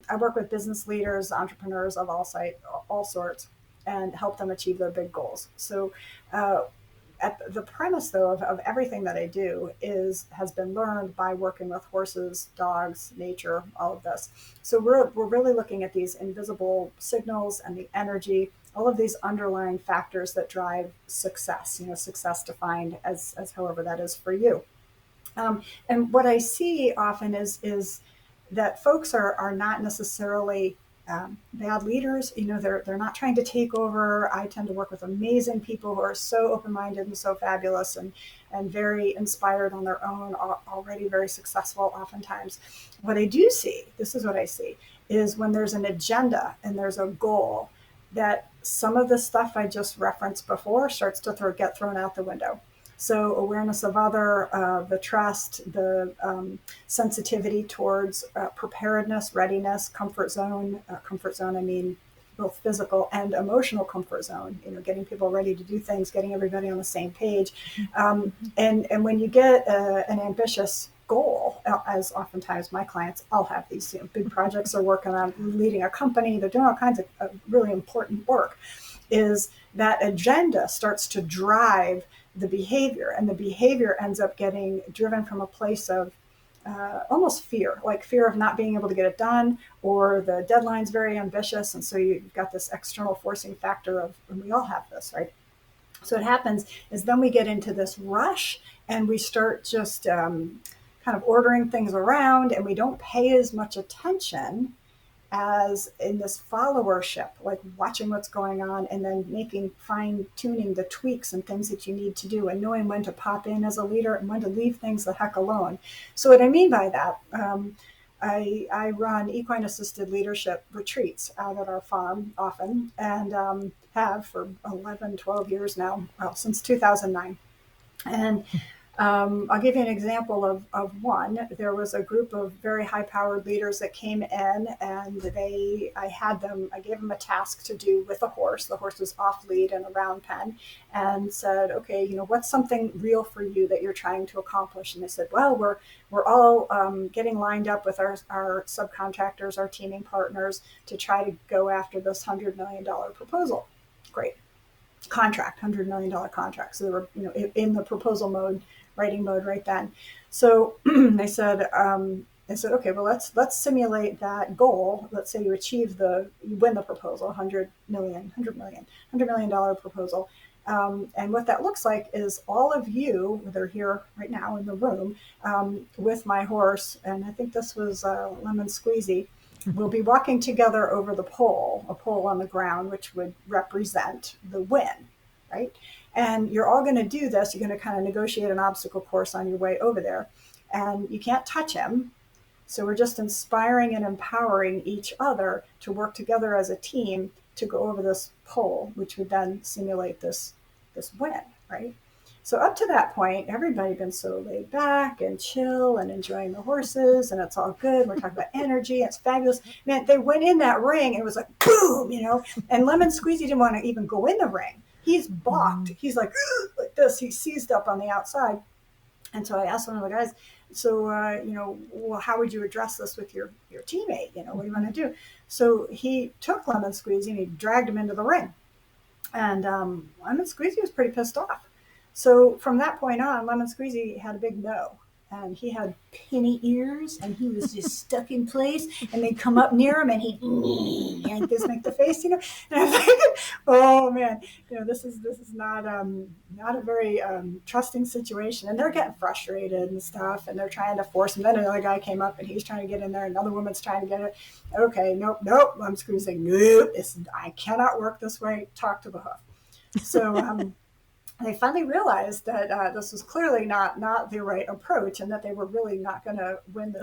I work with business leaders, entrepreneurs of all sorts, and help them achieve their big goals. So, uh, at the premise though of everything that I do is has been learned by working with horses, dogs, nature, all of this. So we're really looking at these invisible signals and the energy, all of these underlying factors that drive success. Success defined as however that is for you. And what I see often is that folks are not necessarily bad leaders. They're not trying to take over. I tend to work with amazing people who are so open minded and so fabulous and very inspired on their own, already very successful. Oftentimes, what I do see, this is what I see, is when there's an agenda and there's a goal, that some of the stuff I just referenced before starts to get thrown out the window. So awareness of other, the trust, the sensitivity towards preparedness, readiness, comfort zone. Comfort zone, I mean both physical and emotional comfort zone. Getting people ready to do things, getting everybody on the same page. And when you get an ambitious goal, as oftentimes my clients all have these big projects they're working on, leading a company, they're doing all kinds of really important work, is that agenda starts to drive the behavior, and the behavior ends up getting driven from a place of almost fear, like fear of not being able to get it done, or the deadline's very ambitious, and so you've got this external forcing factor of, and we all have this, right? So what happens is then we get into this rush, and we start just kind of ordering things around, and we don't pay as much attention as in this followership, like watching what's going on and then making fine tuning the tweaks and things that you need to do, and knowing when to pop in as a leader and when to leave things the heck alone. So what I mean by that, I run equine assisted leadership retreats out at our farm often, and have for 11, 12 years now, well, since 2009. And I'll give you an example of one. There was a group of very high powered leaders that came in, and I gave them a task to do with a horse. The horse was off lead in a round pen, and said, okay, what's something real for you that you're trying to accomplish? And they said, well, we're all getting lined up with our subcontractors, our teaming partners, to try to go after this $100 million proposal. Great. Contract, $100 million contract. So they were, in the proposal mode, writing mode right then. So they said, okay, well, let's simulate that goal. Let's say you win the proposal, $100 million proposal. And what that looks like is all of you, they're here right now in the room, with my horse, and I think this was Lemon Squeezy. We'll be walking together over a pole on the ground, which would represent the win, right? And you're all going to do this. You're going to kind of negotiate an obstacle course on your way over there. And you can't touch him. So we're just inspiring and empowering each other to work together as a team to go over this pole, which would then simulate this win, right? So up to that point, everybody been so laid back and chill and enjoying the horses, and it's all good. We're talking about energy. It's fabulous. Man, they went in that ring, and it was like boom, And Lemon Squeezy didn't want to even go in the ring. He's balked. He's like this. He's seized up on the outside. And so I asked one of the guys, so well, how would you address this with your teammate? What do you want to do? So he took Lemon Squeezy and he dragged him into the ring, and Lemon Squeezy was pretty pissed off. So from that point on, Lemon Squeezy had a big no. And he had pinny ears, and he was just stuck in place. And they'd come up near him, and he'd like this, make the face, And I was like, oh man, this is not a very trusting situation. And they're getting frustrated and stuff, and they're trying to force him. Then another guy came up, and he's trying to get in there. Another woman's trying to get it. Okay, nope. Lemon Squeezy's like, nope. I cannot work this way. Talk to the hoof. So. They finally realized that this was clearly not the right approach, and that they were really not going to win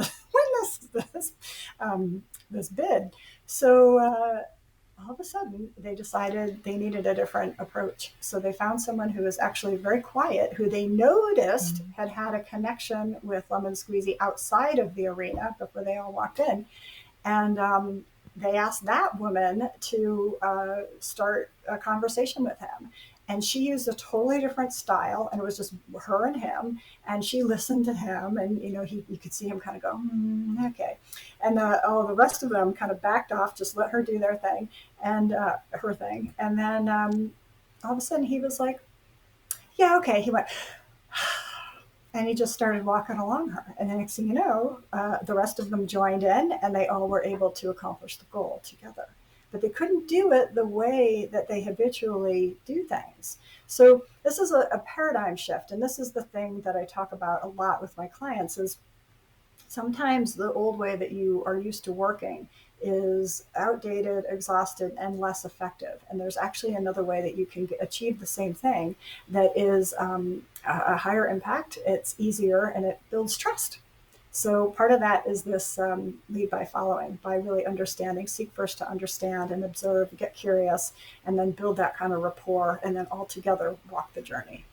this bid. So all of a sudden, they decided they needed a different approach. So they found someone who was actually very quiet, who they noticed had a connection with Lemon Squeezy outside of the arena before they all walked in, and they asked that woman to start a conversation with him. And she used a totally different style, and it was just her and him. And she listened to him, and you could see him kind of go, okay. And all the rest of them kind of backed off, just let her do their thing and her thing. And then all of a sudden he was like, yeah, okay. He went, and he just started walking along her. And the next thing you know, the rest of them joined in, and they all were able to accomplish the goal together. But they couldn't do it the way that they habitually do things. So this is a paradigm shift, and this is the thing that I talk about a lot with my clients. Is sometimes the old way that you are used to working is outdated, exhausted, and less effective. And there's actually another way that you can achieve the same thing that is a higher impact, it's easier, and it builds trust. So part of that is this lead by following, by really understanding, seek first to understand and observe, get curious, and then build that kind of rapport, and then all together walk the journey.